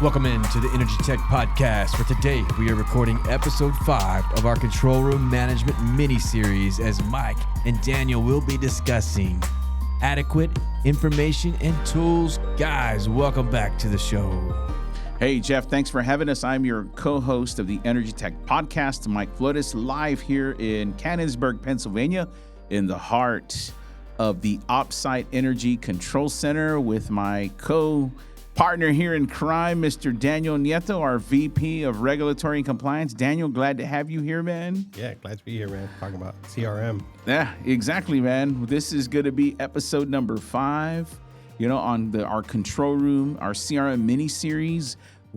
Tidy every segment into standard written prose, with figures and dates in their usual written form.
Welcome into the Energy Tech Podcast, where today we are recording episode 5 of our Control Room Management mini-series, as Mike and Daniel will be discussing adequate information and tools. Guys, welcome back to the show. Hey, Jeff, thanks for having us. I'm your co-host of the Energy Tech Podcast, Mike Flores, live here in Cannonsburg, Pennsylvania, in the heart of the OpSite Energy Control Center with my co-partner here in crime, Mr. Daniel Nieto, our VP of Regulatory and Compliance. Daniel, glad to have you here, man. Yeah, glad to be here, man. Talking about CRM. Yeah, exactly, man. This is going to be episode number 5, on our Control Room, our CRM mini-series.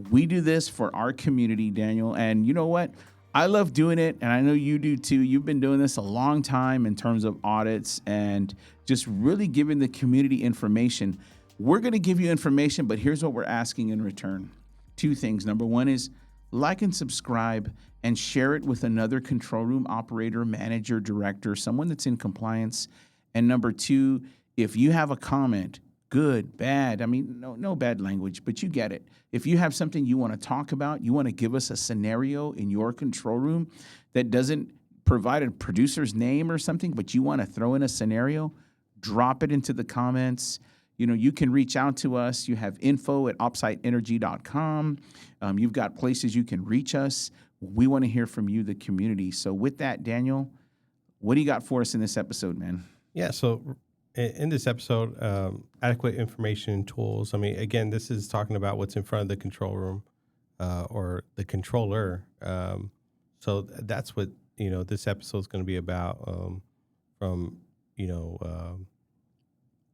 We do this for our community, Daniel. And you know what? I love doing it, and I know you do too. You've been doing this a long time in terms of audits and just really giving the community information. We're going to give you information, but here's what we're asking in return. 2 things. Number 1 is like and subscribe and share it with another control room operator, manager, director, someone that's in compliance. And number 2, if you have a comment, good, bad, no bad language, but you get it. If you have something you want to talk about, you want to give us a scenario in your control room that doesn't provide a producer's name or something, but you want to throw in a scenario, drop it into the comments. You can reach out to us. You have info@opsiteenergy.com. You've got places you can reach us. We want to hear from you, the community. So with that, Daniel, what do you got for us in this episode, man? Yeah, so in this episode, adequate information tools. Again, this is talking about what's in front of the control room or the controller. So that's what, this episode is going to be about from,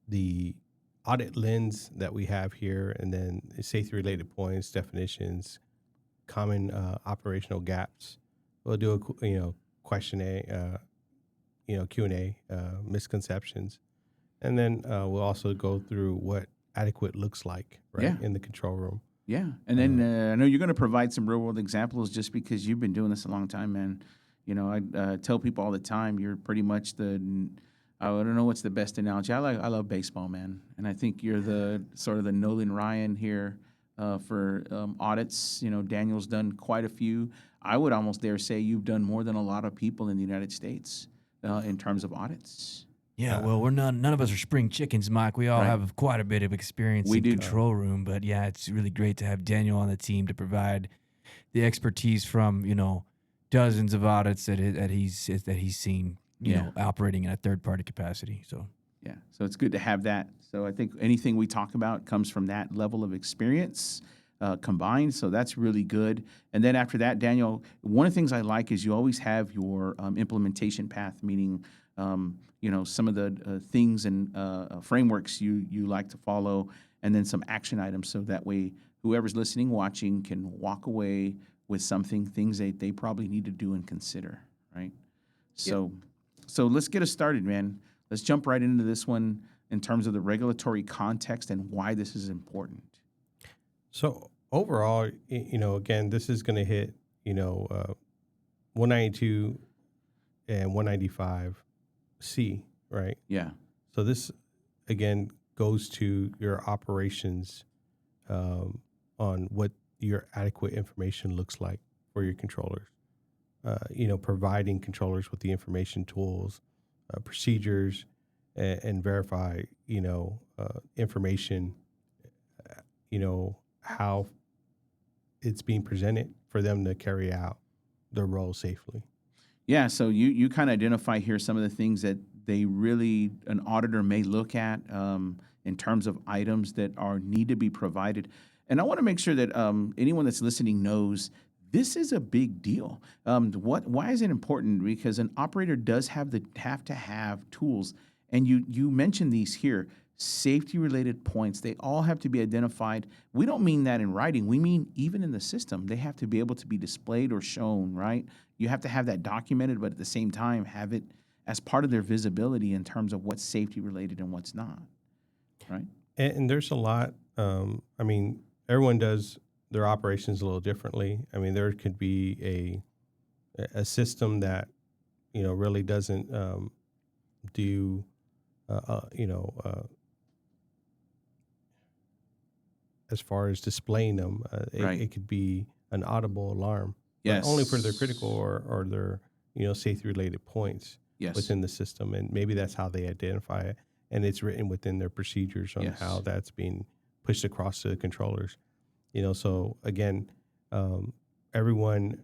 the audit lens that we have here, and then safety-related points, definitions, common operational gaps. We'll do a Q&A, misconceptions, and then we'll also go through what adequate looks like, right, in the control room. Yeah, and then I know you're going to provide some real-world examples just because you've been doing this a long time, man. I tell people all the time, you're pretty much I don't know what's the best analogy. I love baseball, man, and I think you're the sort of the Nolan Ryan here for audits. Daniel's done quite a few. I would almost dare say you've done more than a lot of people in the United States in terms of audits. Yeah, well, we're none of us are spring chickens, Mike. We all have quite a bit of experience in control room, but yeah, it's really great to have Daniel on the team to provide the expertise from dozens of audits that he's seen. Operating in a third-party capacity. So it's good to have that. So I think anything we talk about comes from that level of experience combined. So that's really good. And then after that, Daniel, one of the things I like is you always have your implementation path, meaning some of the things and frameworks you like to follow, and then some action items. So that way, whoever's listening, watching, can walk away with things they probably need to do and consider. Right. So let's get us started, man. Let's jump right into this one in terms of the regulatory context and why this is important. So overall, again, this is going to hit, 192 and 195C, right? Yeah. So this, again, goes to your operations on what your adequate information looks like for your controllers. Providing controllers with the information tools, procedures, and verify, information, how it's being presented for them to carry out their role safely. Yeah, so you kind of identify here some of the things that an auditor may look at in terms of items that need to be provided. And I want to make sure that anyone that's listening knows this is a big deal. Why is it important? Because an operator does have to have tools, and you mentioned these here, safety-related points. They all have to be identified. We don't mean that in writing. We mean even in the system. They have to be able to be displayed or shown, right? You have to have that documented, but at the same time have it as part of their visibility in terms of what's safety-related and what's not, right? And there's a lot. Everyone does their operations a little differently. There could be a system that, really doesn't do, as far as displaying them. It could be an audible alarm, but only for their critical or their safety related points within the system, and maybe that's how they identify it, and it's written within their procedures on how that's being pushed across to the controllers. So again, everyone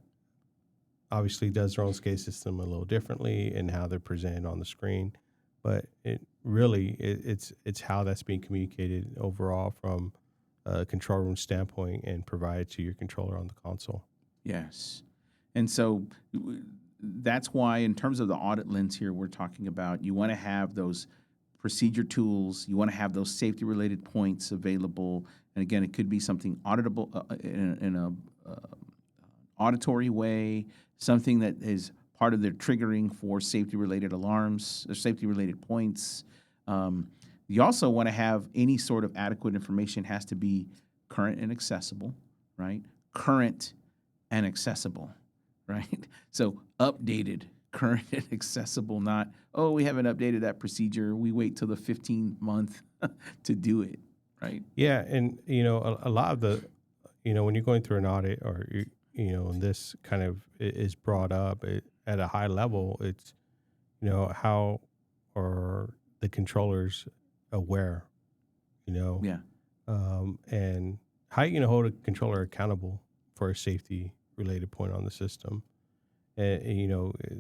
obviously does their own SCADA system a little differently and how they're presented on the screen, but it's how that's being communicated overall from a control room standpoint and provided to your controller on the console. Yes. And so that's why in terms of the audit lens here, we're talking about you want to have those procedure tools, you want to have those safety related points available. And again, it could be something auditable in a auditory way, something that is part of their triggering for safety related alarms or safety related points. You also want to have any sort of adequate information has to be current and accessible, right? Current and accessible, right? So updated, current and accessible, not, oh, we haven't updated that procedure. We wait till the 15th month to do it, right? Yeah, and, a lot of the, when you're going through an audit or, and this kind of is brought up at a high level, it's, how are the controllers aware, and how you hold a controller accountable for a safety related point on the system, and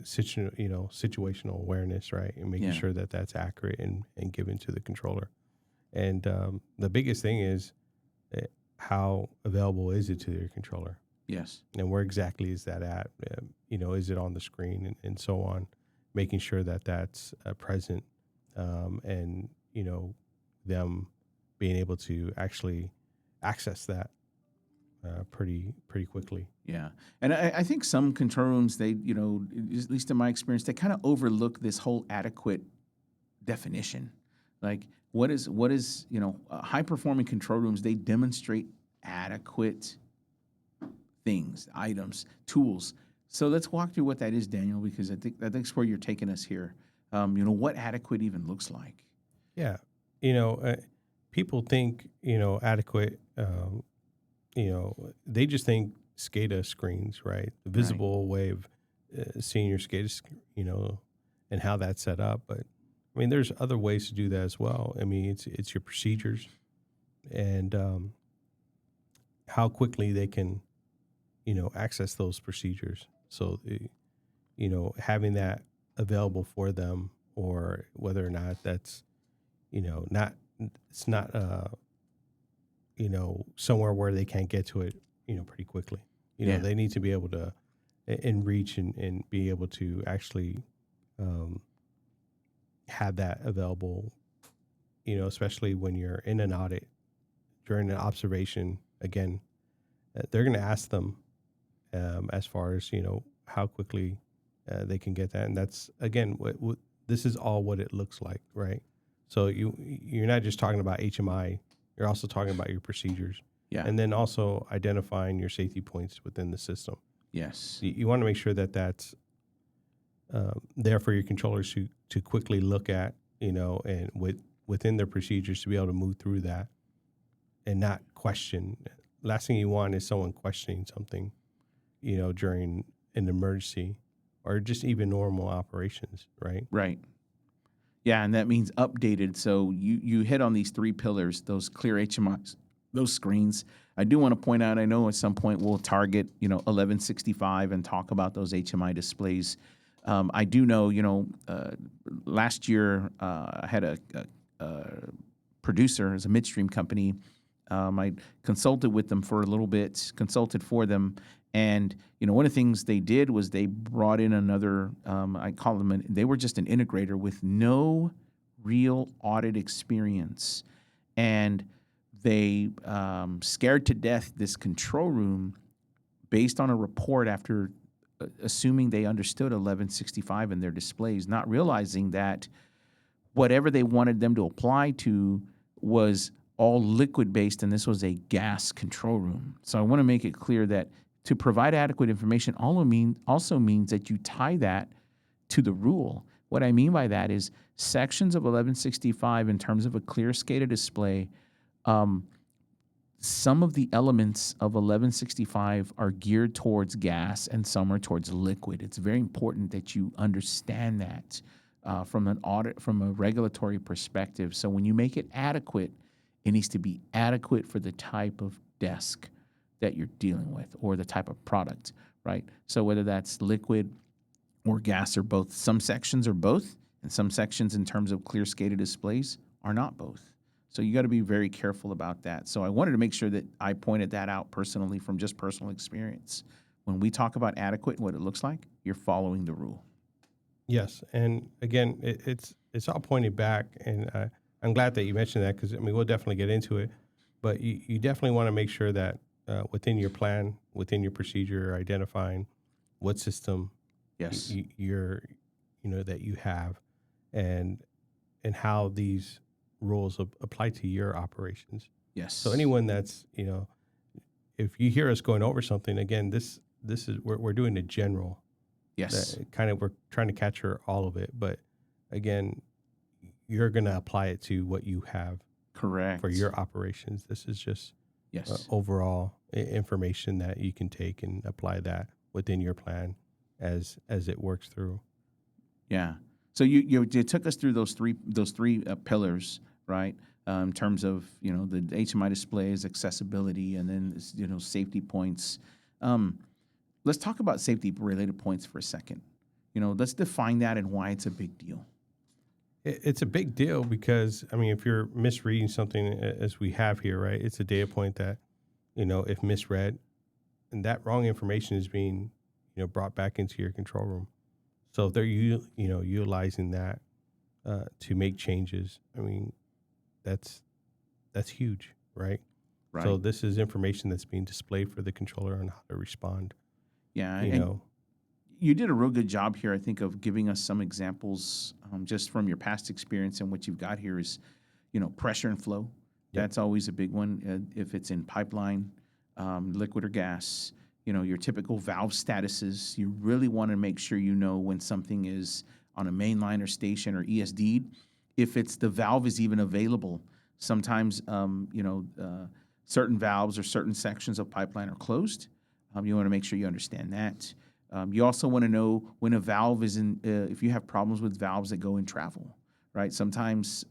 situational awareness, right, and making sure that that's accurate and given to the controller. And the biggest thing is how available is it to your controller? Yes. And where exactly is that at? Is it on the screen and so on? Making sure that that's present, and them being able to actually access that pretty quickly. Yeah. And I think some control rooms, they, at least in my experience, they kind of overlook this whole adequate definition. Like what is high performing control rooms, they demonstrate adequate things, items, tools. So let's walk through what that is, Daniel, because I think that's where you're taking us here. What adequate even looks like. Yeah. People think, adequate, they just think SCADA screens, right? The visible way of seeing your SCADA, and how that's set up. But I mean, there's other ways to do that as well. I mean, it's your procedures and how quickly they can, access those procedures. So, having that available for them, or whether or not that's, it's not, somewhere where they can't get to it, pretty quickly. They need to be able to and reach and be able to actually have that available, especially when you're in an audit during an observation. Again, they're going to ask them as far as, how quickly they can get that. And that's, again, what this is all what it looks like, right? So you're not just talking about HMI, you're also talking about your procedures. Yeah. And then also identifying your safety points within the system. Yes. You want to make sure that that's there for your controllers to quickly look at, and within their procedures to be able to move through that and not question. Last thing you want is someone questioning something, during an emergency or just even normal operations, right? Right. Yeah, and that means updated. So you hit on these three pillars, those clear HMIs, those screens. I do want to point out, I know at some point we'll target, 1165 and talk about those HMI displays. I do know, last year I had a producer, as a midstream company. I consulted with them for a little bit, consulted for them. And, one of the things they did was they brought in another, I call them, they were just an integrator with no real audit experience. And they scared to death this control room based on a report after assuming they understood 1165 in their displays, not realizing that whatever they wanted them to apply to was all liquid-based, and this was a gas control room. So I want to make it clear that to provide adequate information also means that you tie that to the rule. What I mean by that is sections of 1165 in terms of a clear SCADA display some of the elements of 1165 are geared towards gas and some are towards liquid. It's very important that you understand that from a regulatory perspective. So when you make it adequate, it needs to be adequate for the type of desk that you're dealing with or the type of product, right? So whether that's liquid or gas or both, some sections are both, and some sections in terms of clear SCADA displays are not both. So you got to be very careful about that. So I wanted to make sure that I pointed that out personally from just personal experience. When we talk about adequate and what it looks like, you're following the rule. Yes, and again, it's all pointed back, and I'm glad that you mentioned that because we'll definitely get into it. But you definitely want to make sure that within your plan, within your procedure, you're identifying what system Yes. you're that you have, and how these rules apply to your operations. Yes. So anyone that's if you hear us going over something again, this is we're doing a general. Yes. We're trying to capture all of it, but again, you're going to apply it to what you have. Correct. For your operations. This is just yes overall information that you can take and apply that within your plan as it works through. Yeah. So you took us through those three pillars, right? In terms of the HMI displays, accessibility, and then safety points. Let's talk about safety related points for a second. Let's define that and why it's a big deal. It's a big deal because if you're misreading something as we have here, right? It's a data point that if misread, and that wrong information is being brought back into your control room. So if they're utilizing that to make changes, that's huge, right? Right. So this is information that's being displayed for the controller on how to respond. Yeah, you did a real good job here, I think, of giving us some examples just from your past experience, and what you've got here is, pressure and flow. Yep. That's always a big one. If it's in pipeline, liquid or gas, your typical valve statuses. You really want to make sure when something is on a main line or station or ESD'd, if it's the valve is even available. Sometimes, certain valves or certain sections of pipeline are closed. You want to make sure you understand that. You also want to know when a valve is in, if you have problems with valves that go in travel, right? Sometimes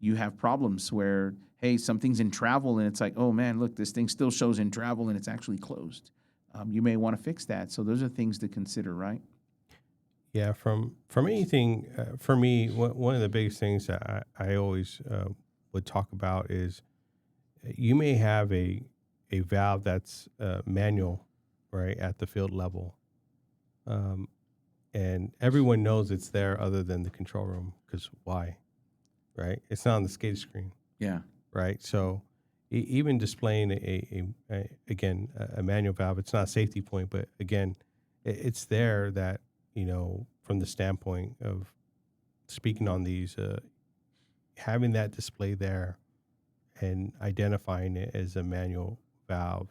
you have problems where, hey, something's in travel and it's like, oh man, look, this thing still shows in travel and it's actually closed. You may want to fix that. So those are things to consider, right? Yeah, from anything, for me, one of the biggest things that I always would talk about is you may have a valve that's manual, right, at the field level. And everyone knows it's there other than the control room, because why, right? It's not on the SCADA screen. Yeah. Right. So even displaying a manual valve, it's not a safety point, but again, it's there that, from the standpoint of speaking on these, having that display there and identifying it as a manual valve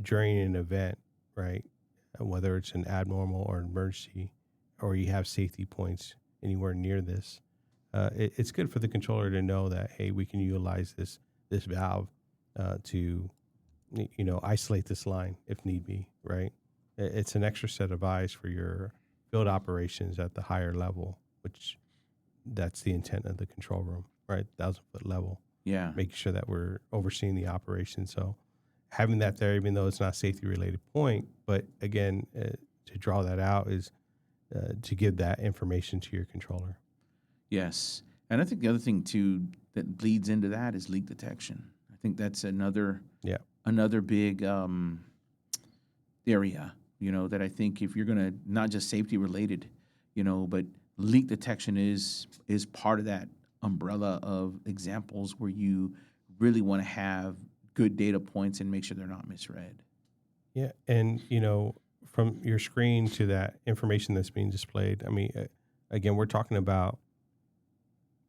during an event, right? Whether it's an abnormal or an emergency, or you have safety points anywhere near this, it's good for the controller to know that, hey, we can utilize this valve to, isolate this line if need be, right? It's an extra set of eyes for your field operations at the higher level, which that's the intent of the control room, right? 1,000-foot level. Yeah. Making sure that we're overseeing the operation. So having that there, even though it's not a safety related point, but again, to draw that out is to give that information to your controller. Yes. And I think the other thing too that bleeds into that is leak detection. I think that's another big area, that I think if you're going to, not just safety related, but leak detection is part of that umbrella of examples where you really want to have good data points and make sure they're not misread. Yeah. And, from your screen to that information that's being displayed, again, we're talking about,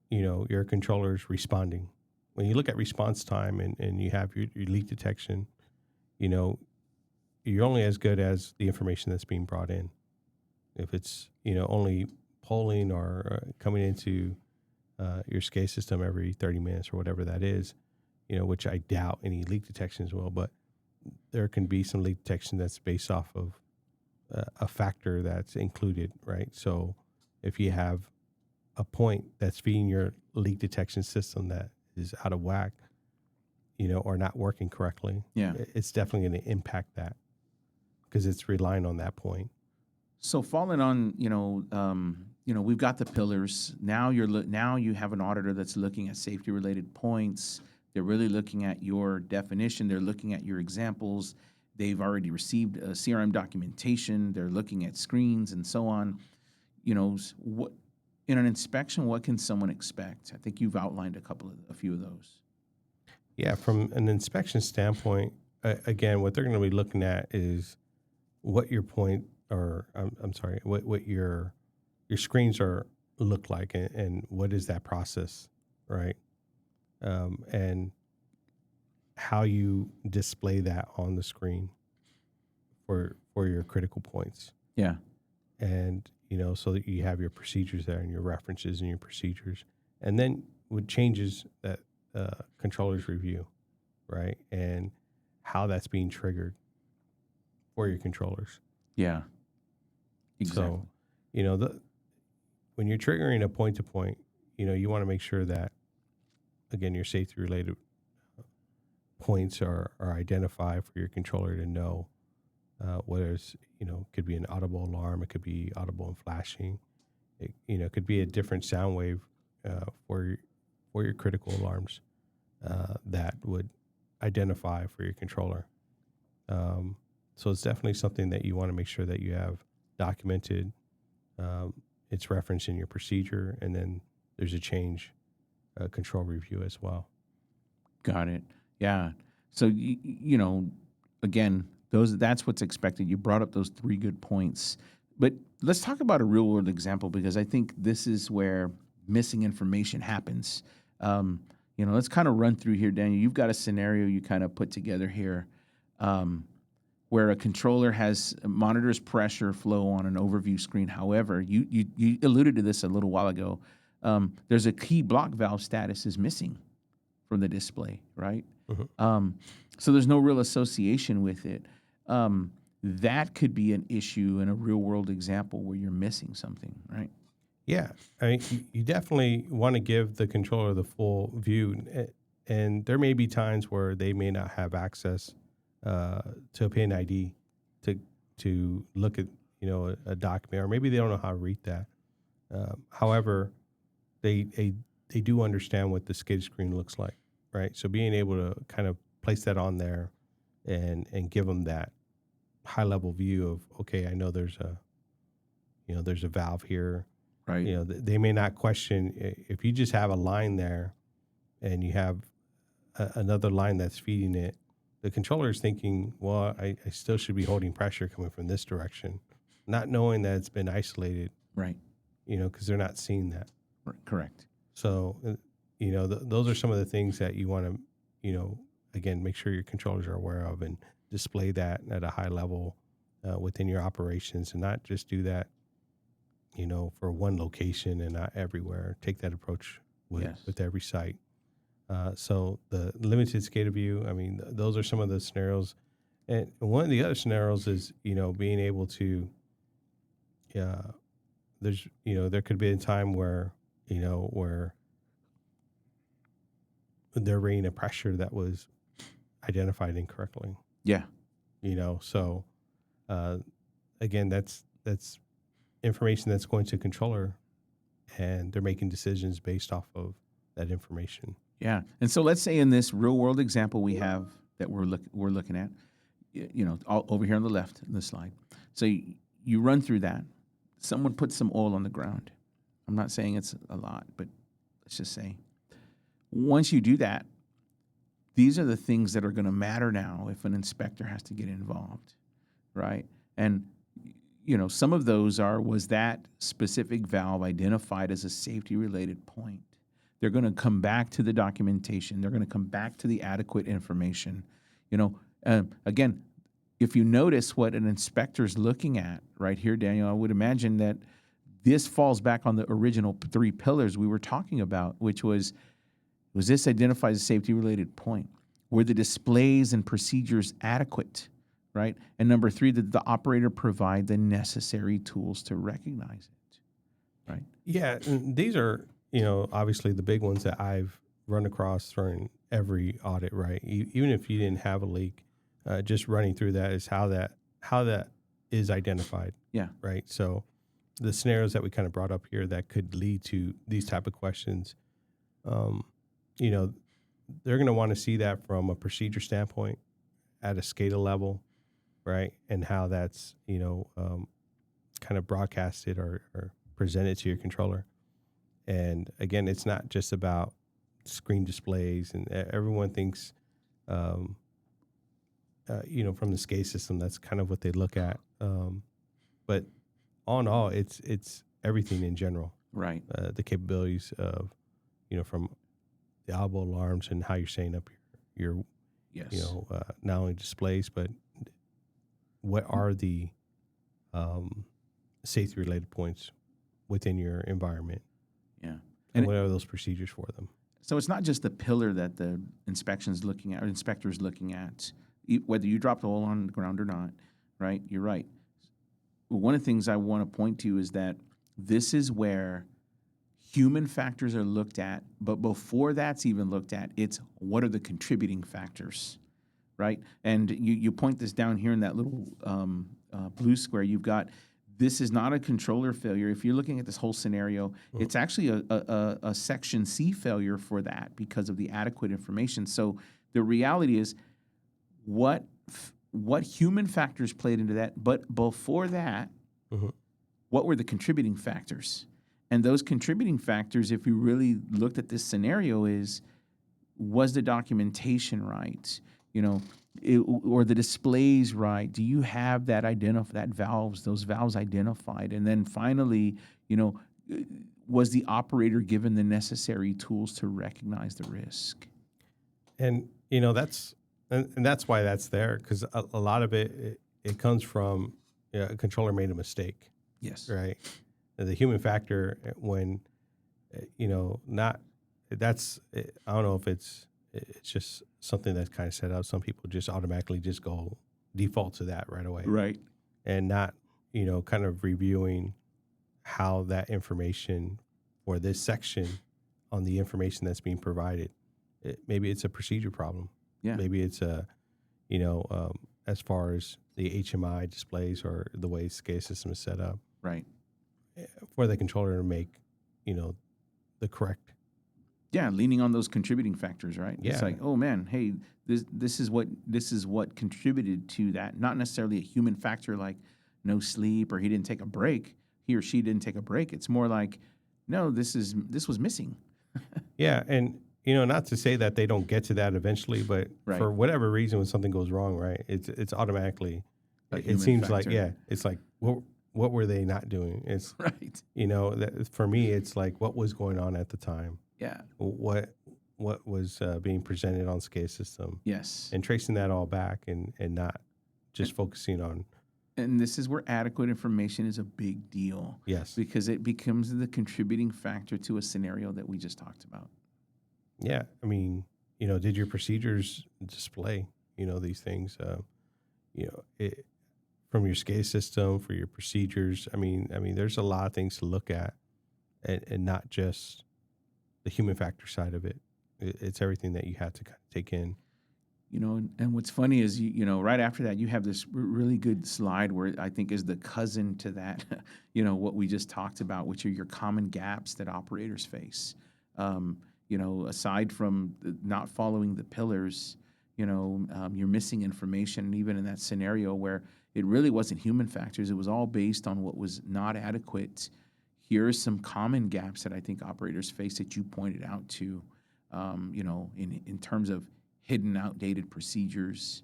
your controllers responding. When you look at response time and you have your leak detection, you're only as good as the information that's being brought in. If it's, only polling or coming into your SCADA system every 30 minutes or whatever that is, which I doubt any leak detections will, but there can be some leak detection that's based off of a factor that's included, right? So if you have a point that's feeding your leak detection system that is out of whack, or not working correctly, it's definitely going to impact that because it's relying on that point. So falling on, we've got the pillars. Now you have an auditor that's looking at safety related points. They're really looking at your definition. They're looking at your examples. They've already received a CRM documentation. They're looking at screens and so on. What in an inspection, what can someone expect? I think you've outlined a few of those. Yeah, from an inspection standpoint, again, what they're going to be looking at is what your point, or I'm sorry, what your screens look like, and what is that process, right? And how you display that on the screen for your critical points. Yeah. And, so that you have your procedures there and your references and your procedures. And then with changes that controllers review, right? And how that's being triggered for your controllers. Yeah. Exactly. So, when you're triggering a point-to-point, you want to make sure that, again, your safety-related points are identified for your controller to know whether it's, could be an audible alarm, it could be audible and flashing, it could be a different sound wave for your critical alarms that would identify for your controller. So it's definitely something that you want to make sure that you have documented. It's referenced in your procedure, and then there's a change control review as well. Got it. Yeah. So, again, that's what's expected. You brought up those 3 good points. But let's talk about a real world example, because I think this is where missing information happens. Let's kind of run through here, Daniel. You've got a scenario you kind of put together here where a controller monitors pressure flow on an overview screen. However, you alluded to this a little while ago. There's a key block valve status is missing from the display, right? Mm-hmm. So there's no real association with it. That could be an issue in a real world example where you're missing something, right? Yeah, I mean, you definitely want to give the controller the full view, and there may be times where they may not have access to a PIN ID to look at a document, or maybe they don't know how to read that. However, they do understand what the SCADA screen looks like, right? So being able to kind of place that on there and give them that high level view of, okay, I know there's a valve here. Right. They may not question if you just have a line there and you have another line that's feeding it. The controller is thinking, well, I still should be holding pressure coming from this direction, not knowing that it's been isolated. Right. Because they're not seeing that. Correct. So, those are some of the things that you want to, again, make sure your controllers are aware of and display that at a high level within your operations, and not just do that for one location and not everywhere. Take that approach with every site. So the limited SCADA view, I mean, those are some of the scenarios. And one of the other scenarios is, being able to, there could be a time where they're rating a pressure that was identified incorrectly. Yeah. So again, that's information that's going to a controller, and they're making decisions based off of that information. Yeah. And so let's say in this real world example we have that we're looking at, all over here on the left in the slide. So you run through that. Someone puts some oil on the ground. I'm not saying it's a lot, but let's just say once you do that, these are the things that are going to matter now if an inspector has to get involved, right? And some of those was that specific valve identified as a safety-related point? They're going to come back to the documentation. They're going to come back to the adequate information. Again, if you notice what an inspector's looking at right here, Daniel, I would imagine that this falls back on the original 3 pillars we were talking about, which was Was this identified as a safety-related point? Were the displays and procedures adequate, right? And number 3, did the operator provide the necessary tools to recognize it, right? Yeah, and these are, obviously the big ones that I've run across during every audit, right? Even if you didn't have a leak, just running through that is how that is identified. Yeah. Right. So the scenarios that we kind of brought up here that could lead to these type of questions, they're going to want to see that from a procedure standpoint at a SCADA level, right? And how that's, kind of broadcasted or presented to your controller. And again, it's not just about screen displays, and everyone thinks, from the SCADA system, that's kind of what they look at. But all in all, it's everything in general. Right. The capabilities of, from the audible alarms and how you're setting up your Yes. not only displays, but what are the safety related points within your environment. Yeah. And what are those procedures for them? So it's not just the pillar that the inspection's looking at or inspector's looking at, whether you dropped oil on the ground or not, right? You're right. One of the things I want to point to is that this is where human factors are looked at, but before that's even looked at, it's what are the contributing factors, right? And you point this down here in that little blue square. You've got, this is not a controller failure. If you're looking at this whole scenario, it's actually a Section C failure for that because of the adequate information. So the reality is what human factors played into that, but before that, what were the contributing factors? And those contributing factors, if you really looked at this scenario, was the documentation right? Or the displays right? Do you have that those valves identified? And then finally, was the operator given the necessary tools to recognize the risk? And that's why that's there, because a lot of it comes from a controller made a mistake. Yes. Right. The human factor, when not that's I don't know if it's just something that's kind of set up. Some people just automatically just go default to that right away. Right. And not, kind of reviewing how that information or this section on the information that's being provided, maybe it's a procedure problem. Yeah. Maybe it's as far as the HMI displays or the way SCADA system is set up. Right. For the controller to make, the correct. Yeah, leaning on those contributing factors, right? Yeah. It's like, oh man, hey, this is what contributed to that. Not necessarily a human factor like no sleep or he didn't take a break. He or she didn't take a break. It's more like, no, this was missing. Yeah, and not to say that they don't get to that eventually, but Right. for whatever reason, when something goes wrong, right, it's automatically. A It human seems factor. like it's like what were they not doing? It's Right. that for me, it's like what was going on at the time. Yeah. What was being presented on SCADA system, Yes. and tracing that all back and not just focusing on. And this is where adequate information is a big deal. Yes. Because it becomes the contributing factor to a scenario that we just talked about. Yeah, I mean, did your procedures display, these things, from your SCADA system for your procedures? I mean, there's a lot of things to look at, and not just the human factor side of it. It's everything that you have to kind of take in. And what's funny is, right after that, you have this really good slide where I think is the cousin to that, what we just talked about, which are your common gaps that operators face. Aside from not following the pillars, you're missing information. And even in that scenario where it really wasn't human factors, it was all based on what was not adequate. Here are some common gaps that I think operators face that you pointed out to, in terms of hidden, outdated procedures,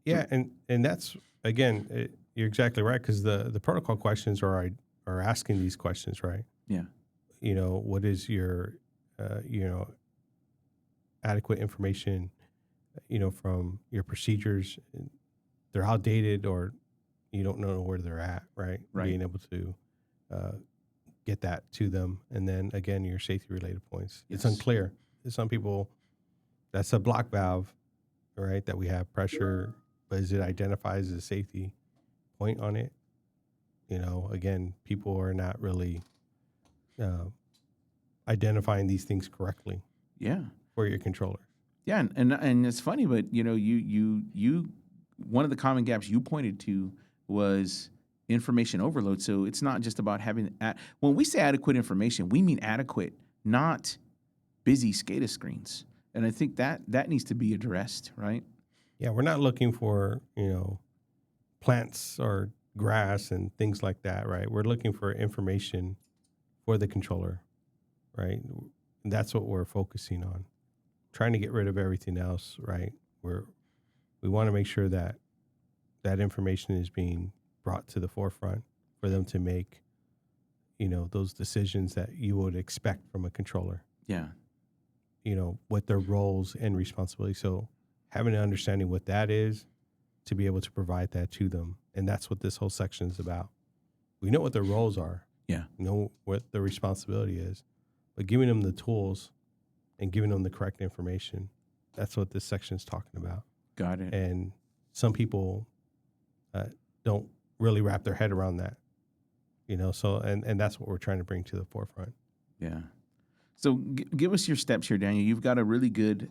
Yeah, and that's, again, you're exactly right, because the protocol questions are asking these questions, right? Yeah. What is your, adequate information, from your procedures? They're outdated or you don't know where they're at, right? Right. Being able to get that to them. And then again, your safety related points. Yes. It's unclear. Some people, that's a block valve, right? That we have pressure, but is it identified as a safety point on it? Again, people are not really identifying these things correctly. Yeah. For your controller. Yeah, and it's funny, but you one of the common gaps you pointed to was information overload. So it's not just about having when we say adequate information, we mean adequate, not busy SCADA screens. And I think that needs to be addressed, right? Yeah, we're not looking for, plants or grass and things like that, right? We're looking for information for the controller, right? And that's what we're focusing on. Trying to get rid of everything else, right? We want to make sure that that information is being brought to the forefront for them to make, those decisions that you would expect from a controller. Yeah. What their roles and responsibilities. So having an understanding what that is to be able to provide that to them. And that's what this whole section is about. We know what their roles are. Yeah. We know what their responsibility is, but giving them the tools and giving them the correct information. That's what this section is talking about. Got it. And some people don't really wrap their head around that, so, and that's what we're trying to bring to the forefront. Yeah. So give us your steps here, Daniel. You've got a really good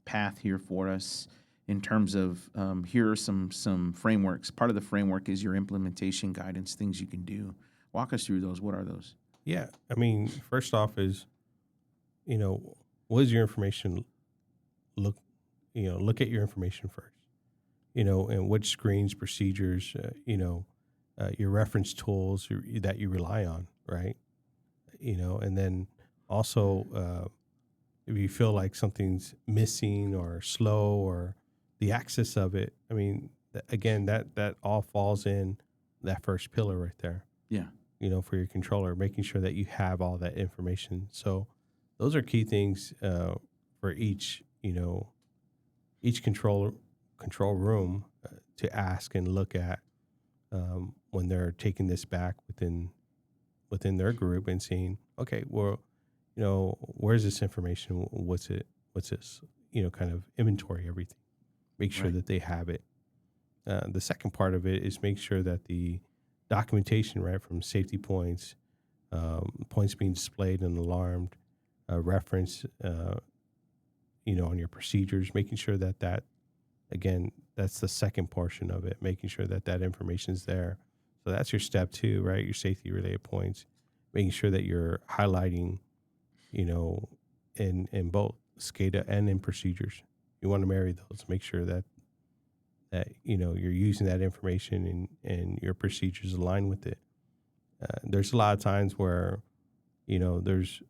path here for us in terms of here are some frameworks. Part of the framework is your implementation guidance, things you can do. Walk us through those. What are those? Yeah. I mean, first off is, what is your information look at your information first, and which screens, procedures, your reference tools that you rely on, right? And then also, if you feel like something's missing or slow or the access of it, I mean, again, that all falls in that first pillar right there. Yeah. For your controller, making sure that you have all that information. So those are key things for each control room to ask and look at when they're taking this back within their group and seeing, okay, well, where's this information? What's this? Kind of inventory everything. Make sure that they have it. The second part of it is make sure that the documentation, right, from safety points, points being displayed and alarmed, reference, on your procedures, making sure that again, that's the second portion of it, making sure that information is there. So that's your step 2, right? Your safety related points, making sure that you're highlighting, in both SCADA and in procedures. You want to marry those, make sure that you're using that information and your procedures align with it. There's a lot of times where, there's,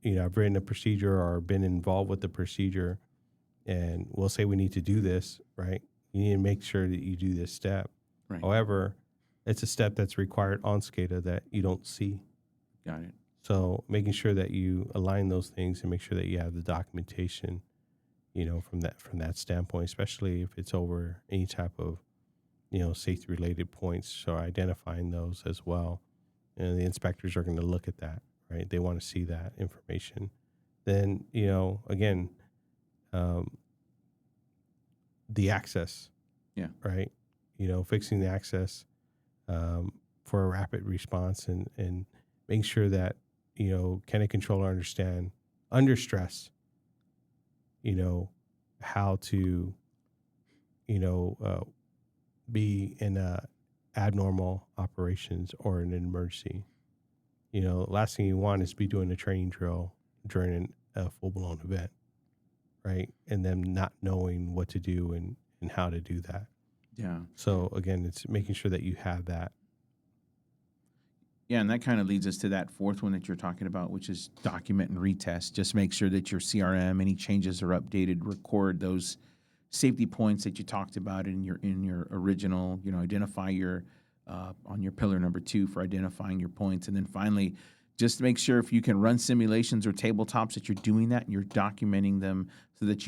I've written a procedure or been involved with the procedure, and we'll say we need to do this, right? You need to make sure that you do this step. Right. However, it's a step that's required on SCADA that you don't see. Got it. So making sure that you align those things and make sure that you have the documentation, from that standpoint, especially if it's over any type of, safety related points. So identifying those as well. And the inspectors are going to look at that, right? They want to see that information. Then, again, the access. Yeah. Right. Fixing the access for a rapid response and making sure that, can a controller understand under stress, how to, be in a abnormal operations or an emergency. Last thing you want is be doing a training drill during a full-blown event, right? And them not knowing what to do and how to do that. Yeah. So again, it's making sure that you have that. Yeah, and that kind of leads us to that fourth one that you're talking about, which is document and retest. Just make sure that your CRM, any changes are updated, record those safety points that you talked about in your original, identify your on your pillar number 2 for identifying your points. And then finally, just make sure if you can run simulations or tabletops that you're doing that and you're documenting them so that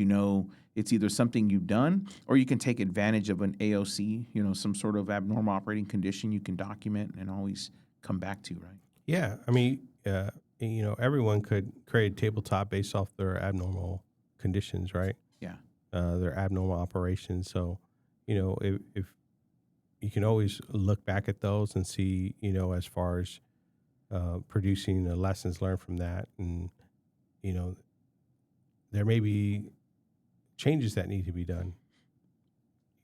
it's either something you've done or you can take advantage of an AOC, some sort of abnormal operating condition you can document and always come back to, right? Yeah, I mean, everyone could create a tabletop based off their abnormal conditions, right? Yeah. Their abnormal operations. So, if you can always look back at those and see, as far as producing the lessons learned from that, and you know, there may be changes that need to be done.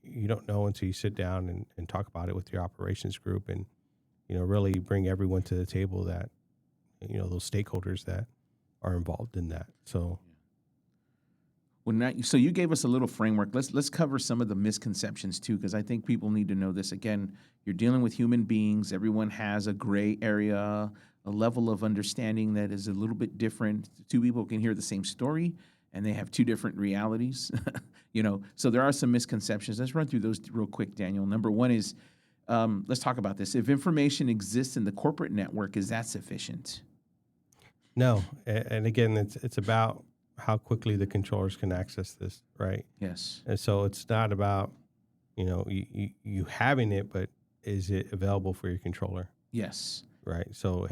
You don't know until you sit down and talk about it with your operations group, and really bring everyone to the table that those stakeholders that are involved in that. So So you gave us a little framework. Let's cover some of the misconceptions too, because I think people need to know this. Again, you're dealing with human beings. Everyone has a gray area, a level of understanding that is a little bit different. Two people can hear the same story, and they have two different realities. So there are some misconceptions. Let's run through those real quick, Daniel. Number one is, let's talk about this. If information exists in the corporate network, is that sufficient? no, and again, it's about how quickly the controllers can access this, right? Yes. And so it's not about you having it, but is it available for your controller, Yes. right? So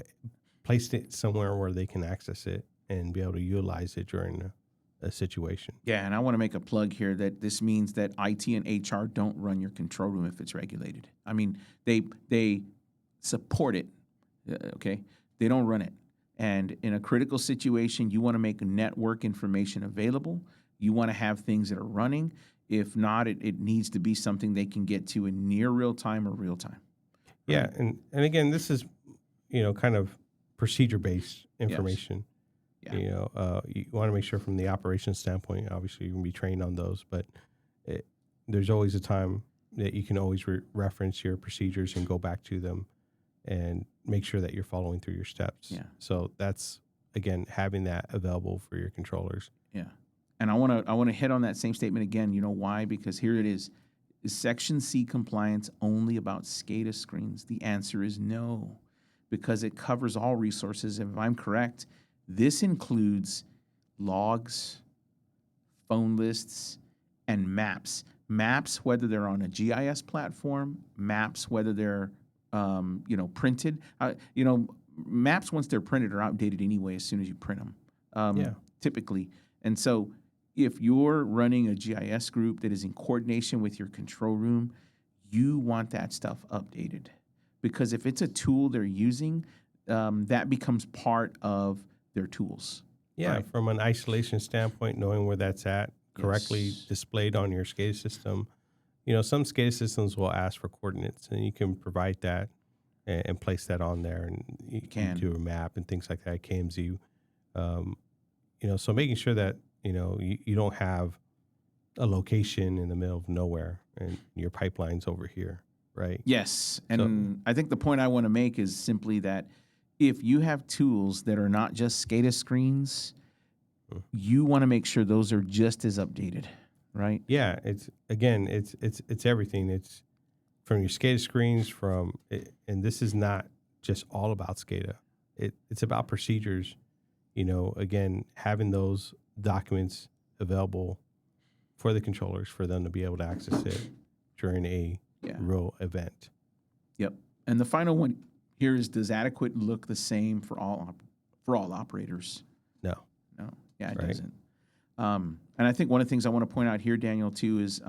place it somewhere where they can access it and be able to utilize it during a situation. Yeah, and I want to make a plug here that this means that IT and HR don't run your control room if it's regulated. I mean, they support it, okay? They don't run it. And in a critical situation, you want to make network information available. You want to have things that are running. If not, it needs to be something they can get to in near real time or real time. Yeah, and again, this is kind of procedure based information. Yeah. You want to make sure from the operations standpoint, obviously you can be trained on those, but there's always a time that you can always reference your procedures and go back to them and make sure that you're following through your steps. Yeah. So that's, again, having that available for your controllers. Yeah. And I want to hit on that same statement again. You know why? Because here it is. Is Section C compliance only about SCADA screens? The answer is no, because it covers all resources. And if I'm correct, this includes logs, phone lists, and maps. Maps, whether they're on a GIS platform, maps, whether they're printed. Maps, once they're printed, are outdated anyway as soon as you print them, typically. And so if you're running a GIS group that is in coordination with your control room, you want that stuff updated. Because if it's a tool they're using, that becomes part of their tools. Yeah, right? From an isolation standpoint, knowing where that's at, correctly displayed on your SCADA system. Some SCADA systems will ask for coordinates, and you can provide that and place that on there, and you can do a map and things like that, KMZ. So making sure that you don't have a location in the middle of nowhere and your pipeline's over here, right? Yes, and I think the point I want to make is simply that if you have tools that are not just SCADA screens, you want to make sure those are just as updated, right? Yeah, it's everything. It's from your SCADA screens, and this is not just all about SCADA. It's about procedures. Again, having those documents available for the controllers for them to be able to access it during a real event. Yep. And the final one here is: does adequate look the same for all operators? No. Yeah, it doesn't. And I think one of the things I want to point out here, Daniel, too, is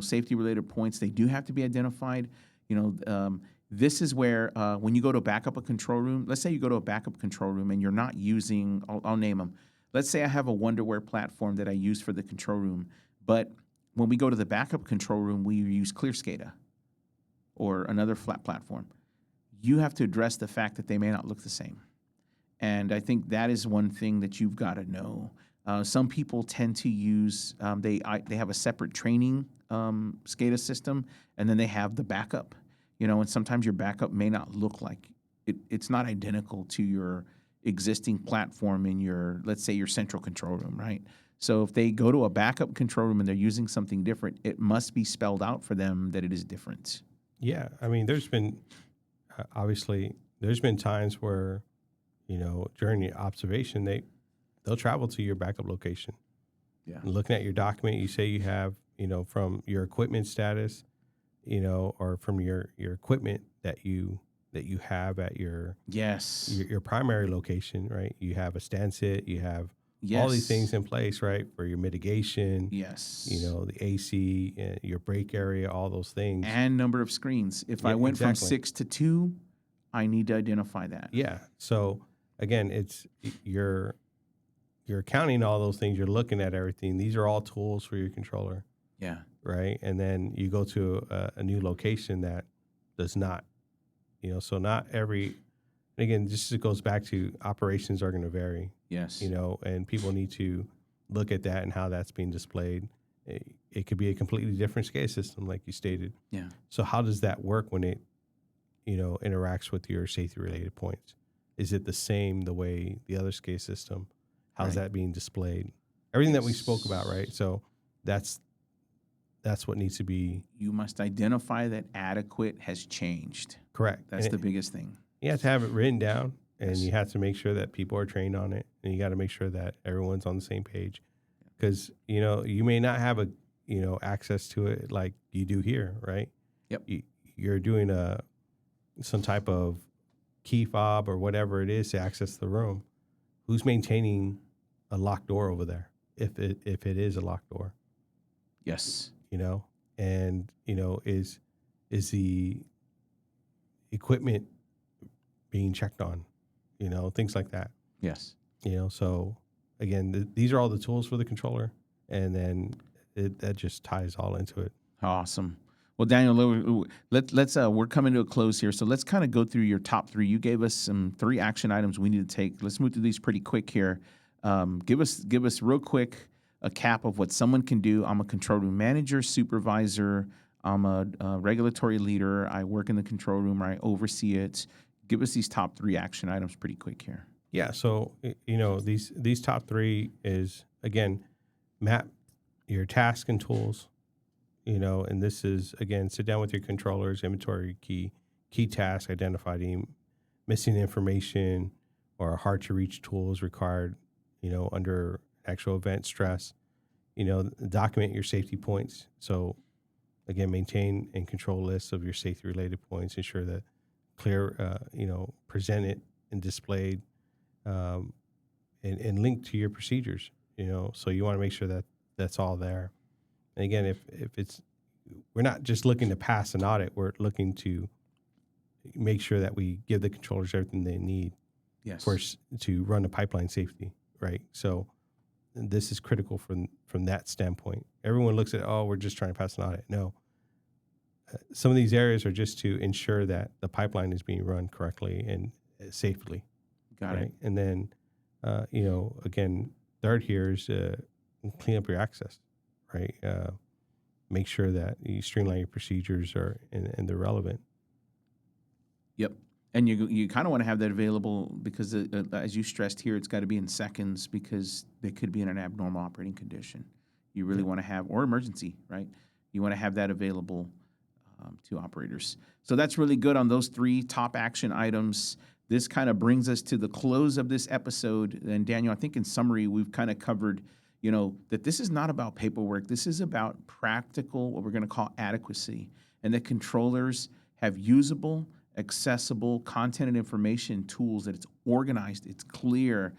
safety-related points. They do have to be identified. This is where when you go to back up a control room, let's say you go to a backup control room and you're not using, I'll name them. Let's say I have a Wonderware platform that I use for the control room, but when we go to the backup control room, we use ClearSCADA or another flat platform. You have to address the fact that they may not look the same. And I think that is one thing that you've got to know. Some people tend to use, they have a separate training SCADA system, and then they have the backup. And sometimes your backup may not look like it's not identical to your existing platform in your, let's say, your central control room, right? So if they go to a backup control room and they're using something different, it must be spelled out for them that it is different. Yeah, I mean, there's been times where, during the observation, they'll travel to your backup location. Yeah. Looking at your document, you say you have, from your equipment status, or from your equipment that you that you have at your Yes. your primary location, right? You have a stand sit, you have all these things in place, right? For your mitigation, Yes. the AC, your brake area, all those things. And number of screens. If I went from 6 to 2, I need to identify that. Yeah. So again, it's you're counting all those things. You're looking at everything. These are all tools for your controller. Yeah. Right. And then you go to a new location that does not, so not every, again, just it goes back to operations are going to vary. Yes. And people need to look at that and how that's being displayed. It could be a completely different SCADA system, like you stated. Yeah. So how does that work when it, interacts with your safety related points? Is it the same the way the other SCADA system? How's that being displayed? Everything that we spoke about, right? So that's what needs to be. You must identify that adequate has changed. Correct. That's the biggest thing. You have to have it written down, and you have to make sure that people are trained on it, and you got to make sure that everyone's on the same page. Because, you may not have access to it like you do here, right? Yep. You're doing some type of key fob or whatever it is to access the room. Who's maintaining a locked door over there? If it is a locked door. Yes. And is the equipment being checked on, things like that. Yes. So again, these are all the tools for the controller, and then that just ties all into it. Awesome. Well, Daniel, let's we're coming to a close here, so let's kind of go through your top 3. You gave us some 3 action items we need to take. Let's move through these pretty quick here. Give us real quick a cap of what someone can do. I'm a control room manager, supervisor. I'm a regulatory leader. I work in the control room, or I oversee it. Give us these top 3 action items pretty quick here. Yeah. So, these top 3 is, again, map your task and tools, and this is, again, sit down with your controllers, inventory key task, identify any missing information or hard to reach tools required, under actual event stress, document your safety points. So again, maintain and control lists of your safety related points, ensure that clear, presented and displayed, and linked to your procedures, so you want to make sure that that's all there. And again, if we're not just looking to pass an audit, we're looking to make sure that we give the controllers everything they need to run the pipeline safety, right? So this is critical from that standpoint. Everyone looks at, we're just trying to pass an audit. No. Some of these areas are just to ensure that the pipeline is being run correctly and safely. Got it. And then, again, third here is clean up your access, right? Make sure that you streamline your procedures and they're relevant. Yep. And you kind of want to have that available because, as you stressed here, it's got to be in seconds because they could be in an abnormal operating condition. You really want to have, or emergency, right? You want to have that available to operators. So that's really good on those 3 top action items. This kind of brings us to the close of this episode. And Daniel, I think in summary, we've kind of covered, that this is not about paperwork. This is about practical, what we're going to call adequacy, and that controllers have usable, accessible content and information tools, that it's organized, it's clear,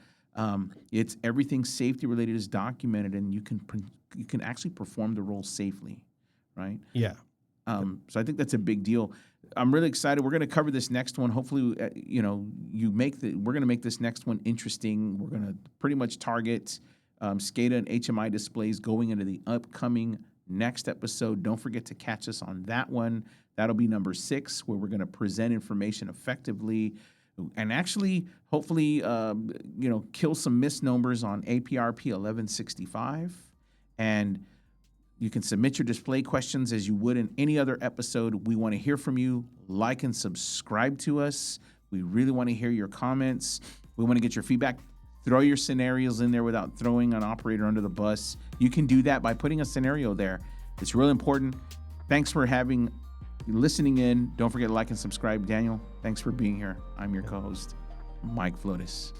it's everything safety related is documented, and you can actually perform the role safely, right? Yeah. So I think that's a big deal. I'm really excited. We're going to cover this next one. Hopefully, we're going to make this next one interesting. We're going to pretty much target SCADA and HMI displays going into the upcoming next episode. Don't forget to catch us on that one. That'll be number 6, where we're going to present information effectively and actually, hopefully, kill some misnomers on APRP 1165. And you can submit your display questions as you would in any other episode. We want to hear from you. Like and subscribe to us. We really want to hear your comments. We want to get your feedback. Throw your scenarios in there without throwing an operator under the bus. You can do that by putting a scenario there. It's really important. Thanks for listening in. Don't forget to like and subscribe. Daniel, thanks for being here. I'm your co-host, Mike Flores.